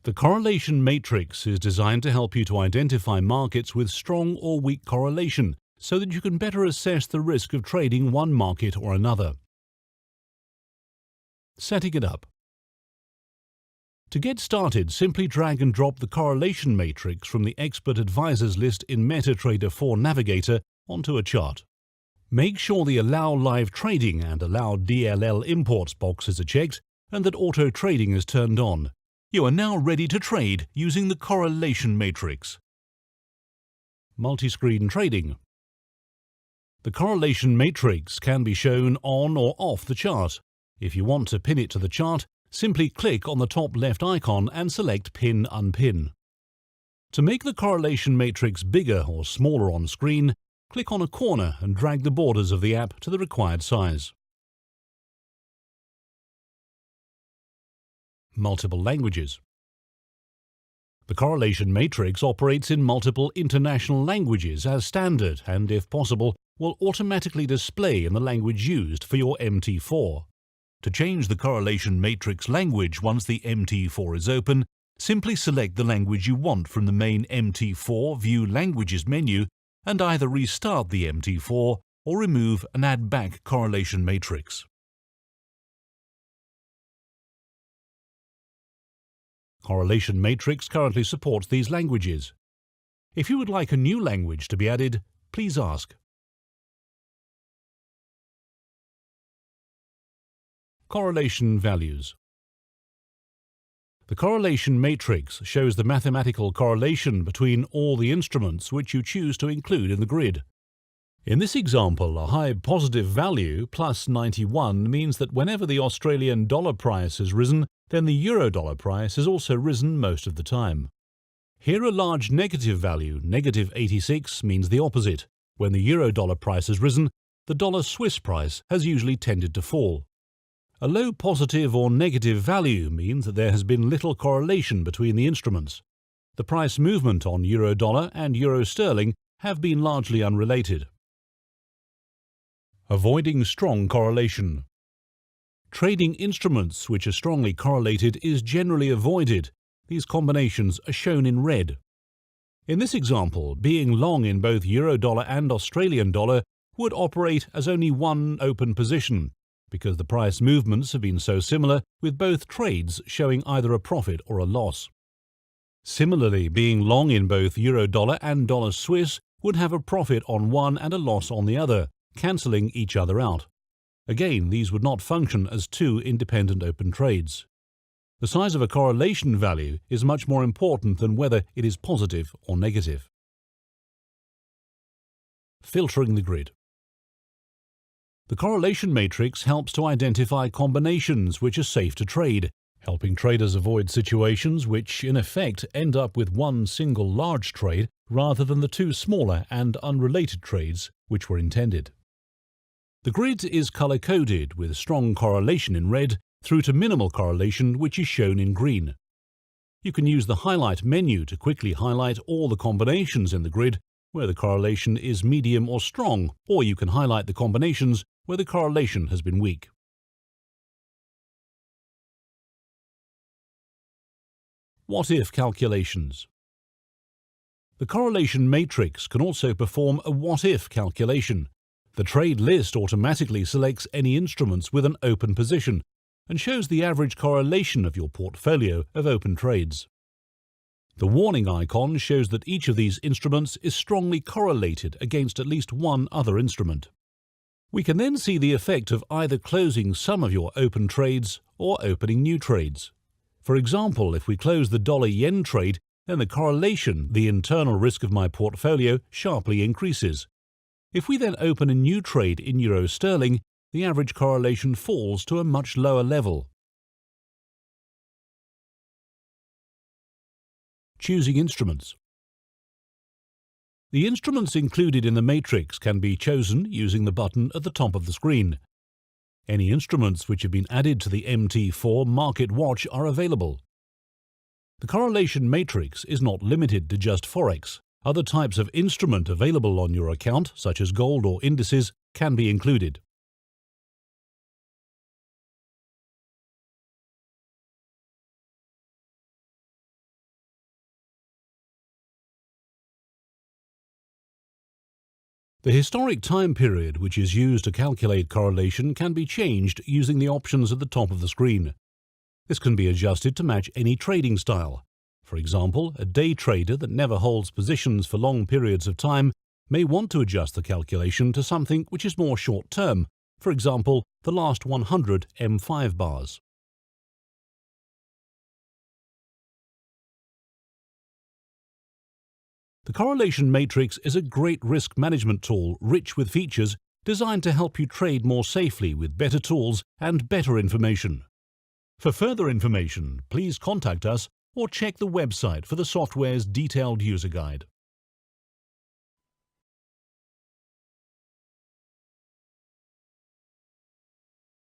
The correlation matrix is designed to help you to identify markets with strong or weak correlation so that you can better assess the risk of trading one market or another. Setting it up. To get started, simply drag and drop the correlation matrix from the Expert Advisors list in MetaTrader 4 Navigator onto a chart. Make sure the Allow Live Trading and Allow DLL Imports boxes are checked and that Auto Trading is turned on. You are now ready to trade using the correlation matrix. Multi-screen trading. The correlation matrix can be shown on or off the chart. If you want to pin it to the chart, simply click on the top left icon and select Pin Unpin. To make the correlation matrix bigger or smaller on screen, click on a corner and drag the borders of the app to the required size. Multiple languages. The correlation matrix operates in multiple international languages as standard and, if possible, will automatically display in the language used for your MT4. To change the correlation matrix language once the MT4 is open, simply select the language you want from the main MT4 View Languages menu and either restart the MT4 or remove and add back correlation matrix. Correlation matrix currently supports these languages. If you would like a new language to be added, please ask. Correlation values. The correlation matrix shows the mathematical correlation between all the instruments which you choose to include in the grid. In this example, a high positive value, plus 91, means that whenever the Australian dollar price has risen, then the euro dollar price has also risen most of the time. Here a large negative value, negative 86, means the opposite. When the euro dollar price has risen, the dollar Swiss price has usually tended to fall. A low positive or negative value means that there has been little correlation between the instruments. The price movement on euro dollar and euro sterling have been largely unrelated. Avoiding strong correlation. Trading instruments which are strongly correlated is generally avoided. These combinations are shown in red. In this example, being long in both euro dollar and Australian dollar would operate as only one open position, because the price movements have been so similar, with both trades showing either a profit or a loss. Similarly, being long in both euro dollar and dollar Swiss would have a profit on one and a loss on the other, cancelling each other out. Again, these would not function as two independent open trades. The size of a correlation value is much more important than whether it is positive or negative. Filtering the grid. The correlation matrix helps to identify combinations which are safe to trade, helping traders avoid situations which, in effect, end up with one single large trade rather than the two smaller and unrelated trades which were intended. The grid is color-coded with strong correlation in red through to minimal correlation, which is shown in green. You can use the highlight menu to quickly highlight all the combinations in the grid where the correlation is medium or strong, or you can highlight the combinations where the correlation has been weak. What-if calculations. The correlation matrix can also perform a what-if calculation. The trade list automatically selects any instruments with an open position and shows the average correlation of your portfolio of open trades. The warning icon shows that each of these instruments is strongly correlated against at least one other instrument. We can then see the effect of either closing some of your open trades or opening new trades. For example, if we close the dollar-yen trade, then the correlation, the internal risk of my portfolio, sharply increases. If we then open a new trade in euro sterling, the average correlation falls to a much lower level. Choosing instruments. The instruments included in the matrix can be chosen using the button at the top of the screen. Any instruments which have been added to the MT4 Market Watch are available. The correlation matrix is not limited to just Forex. Other types of instrument available on your account, such as gold or indices, can be included. The historic time period which is used to calculate correlation can be changed using the options at the top of the screen. This can be adjusted to match any trading style. For example, a day trader that never holds positions for long periods of time may want to adjust the calculation to something which is more short-term, for example, the last 100 M5 bars. The correlation matrix is a great risk management tool rich with features designed to help you trade more safely with better tools and better information. For further information, please contact us or check the website for the software's detailed user guide.